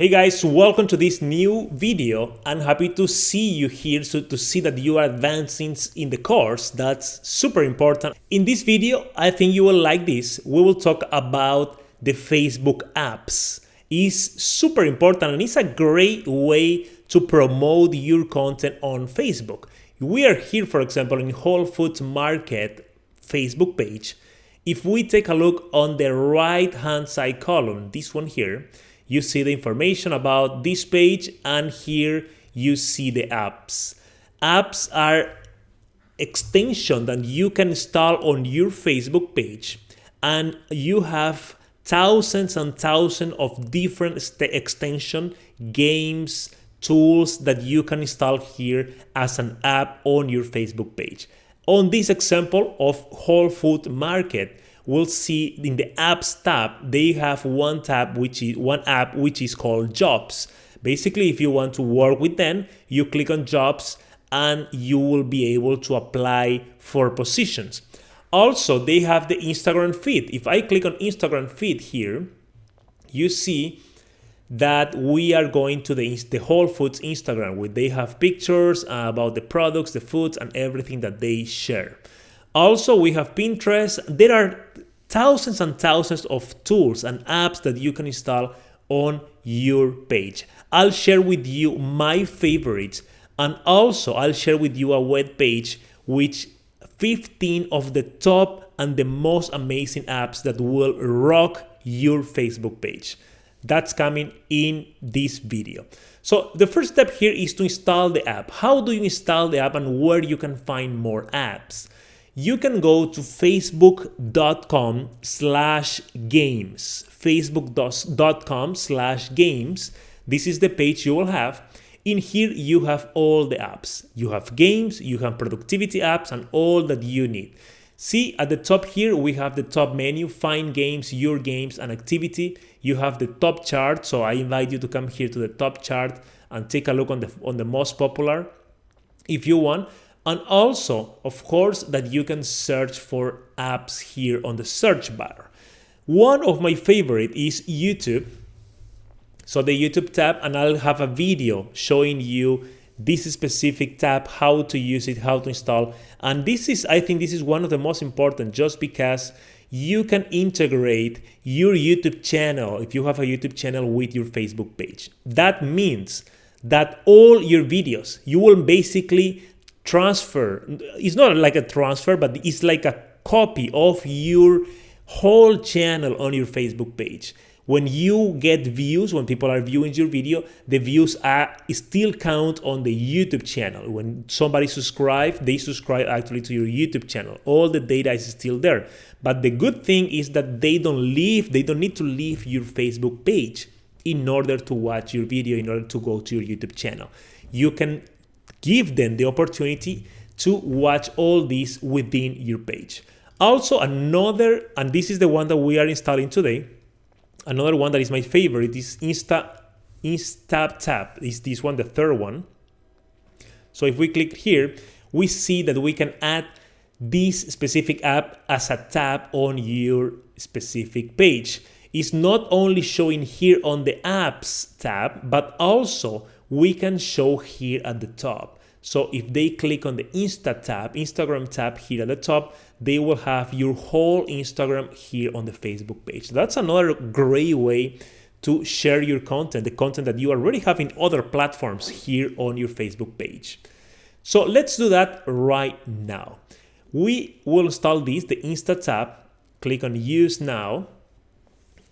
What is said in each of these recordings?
Hey guys, welcome to this new video. I'm happy to see you here, so to see that you are advancing in the course. That's super important. In this video, I think you will like this. We will talk about the Facebook apps. It's super important and it's a great way to promote your content on Facebook. We are here, for example, in Whole Foods Market Facebook page. If we take a look on the right hand side column, this one here, you see the information about this page, and here you see the apps. Apps are extensions that you can install on your Facebook page, and you have thousands and thousands of different extension games, tools that you can install here as an app on your Facebook page. On this example of Whole Food Market, we'll see in the apps tab, they have one app which is called Jobs. Basically, if you want to work with them, you click on Jobs and you will be able to apply for positions. Also, they have the Instagram feed. If I click on Instagram feed here, you see that we are going to the Whole Foods Instagram, where they have pictures about the products, the foods, and everything that they share. Also, we have Pinterest. There are thousands and thousands of tools and apps that you can install on your page. I'll share with you my favorites, and also I'll share with you a web page which 15 of the top and the most amazing apps that will rock your Facebook page. That's coming in this video. So the first step here is to install the app. How do you install the app and where you can find more apps? You can go to facebook.com/games, facebook.com/games. This is the page you will have. In here, you have all the apps. You have games, you have productivity apps, and all that you need. See, at the top here, we have the top menu, find games, your games, and activity. You have the top chart, so I invite you to come here to the top chart and take a look on the most popular if you want. And also, of course, that you can search for apps here on the search bar. One of my favorite is YouTube. So the YouTube tab, and I'll have a video showing you this specific tab, how to use it, how to install. And I think this is one of the most important, just because you can integrate your YouTube channel, if you have a YouTube channel, with your Facebook page. That means that all your videos, you will basically transfer. It's not like a transfer, but it's like a copy of your whole channel on your Facebook page. When you get views, when people are viewing your video, the views still count on the YouTube channel. When somebody subscribes, they subscribe actually to your YouTube channel. All the data is still there. But the good thing is that they don't need to leave your Facebook page in order to watch your video, in order to go to your YouTube channel. You can give them the opportunity to watch all this within your page. Also, another, and this is the one that we are installing today, another one that is my favorite is InstaTab. Is this one, the third one. So if we click here, we see that we can add this specific app as a tab on your specific page. It's not only showing here on the apps tab, but also we can show here at the top. So if they click on the Instagram tab here at the top, they will have your whole Instagram here on the Facebook page. That's another great way to share your content, the content that you already have in other platforms here on your Facebook page. So let's do that right now. We will install the Insta tab, click on Use Now.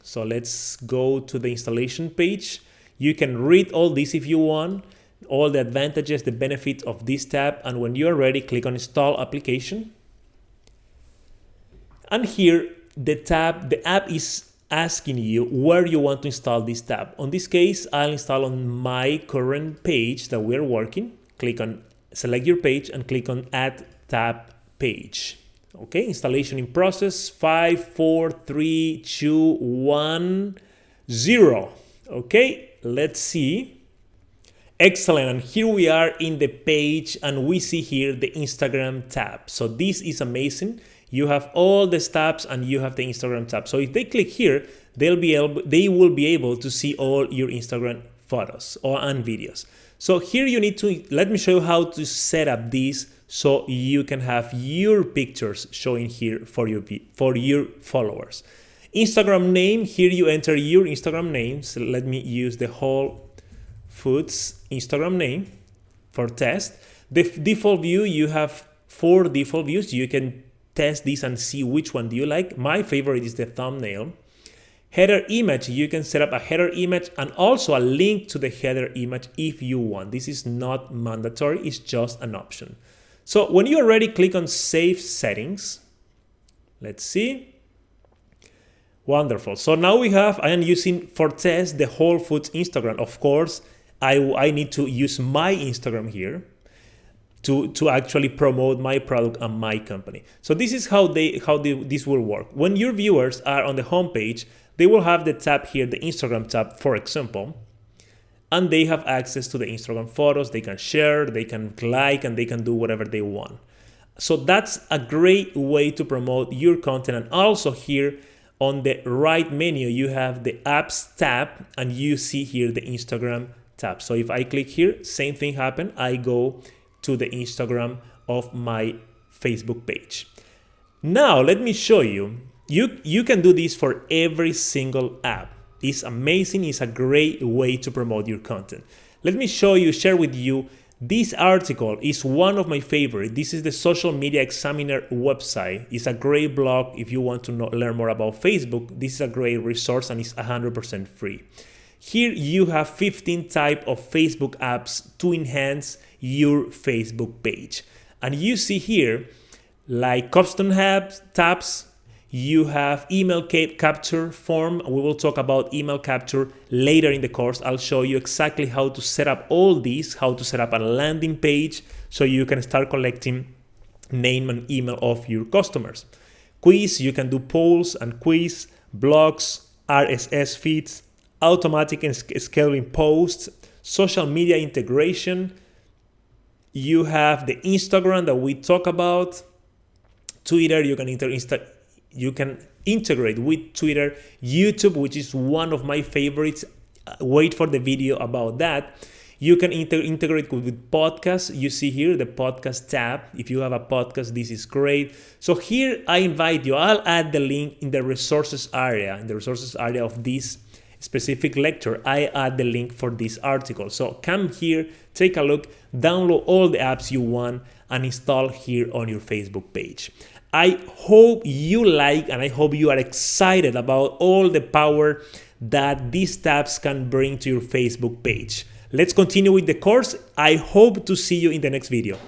So let's go to the installation page. You can read all this if you want, all the advantages, the benefits of this tab, and when you are ready, click on Install Application. And here, the app is asking you where you want to install this tab. On this case, I'll install on my current page that we're working. Select your page and click on Add Tab Page. Okay, installation in process, 5, 4, 3, 2, 1, 0. Okay. Let's see. Excellent. And here we are in the page, and we see here the Instagram tab. So this is amazing. You have all the tabs and you have the Instagram tab. So if they click here, they will be able to see all your Instagram photos and videos. So here you need to, let me show you how to set up this so you can have your pictures showing here for your followers. Instagram name, here you enter your Instagram name. So let me use the Whole Foods Instagram name for test. The default view, you have 4 default views. You can test this and see which one do you like. My favorite is the thumbnail. Header image, you can set up a header image and also a link to the header image if you want. This is not mandatory, it's just an option. So when you are ready, click on Save Settings. Let's see. Wonderful. So now I am using for test the Whole Foods Instagram. Of course, I need to use my Instagram here to actually promote my product and my company. So this is how this will work. When your viewers are on the homepage, they will have the tab here, the Instagram tab, for example, and they have access to the Instagram photos. They can share, they can like, and they can do whatever they want. So that's a great way to promote your content. And also here on the right menu, you have the apps tab, and you see here the Instagram tab. So if I click here, same thing happen. I go to the Instagram of my Facebook page. Now let me show you. You can do this for every single app. It's amazing. It's a great way to promote your content. Let me share with you. This article is one of my favorite. This is the Social Media Examiner website. It's a great blog if you want to learn more about Facebook. This is a great resource and it's 100% free. Here you have 15 types of Facebook apps to enhance your Facebook page. And you see here, like custom tabs, you have email capture form. We will talk about email capture later in the course. I'll show you exactly how to set up all these, how to set up a landing page so you can start collecting name and email of your customers. Quiz, you can do polls and quiz, blogs, RSS feeds, automatic and scheduling posts, social media integration. You have the Instagram that we talk about, Twitter, you can integrate with Twitter, YouTube, which is one of my favorites. Wait for the video about that. You can integrate with podcasts. You see here the podcast tab. If you have a podcast, this is great. So here I invite you, I'll add the link in the resources area. In the resources area of this specific lecture, I add the link for this article. So come here, take a look, download all the apps you want and install here on your Facebook page. I hope you like and I hope you are excited about all the power that these tabs can bring to your Facebook page. Let's continue with the course. I hope to see you in the next video.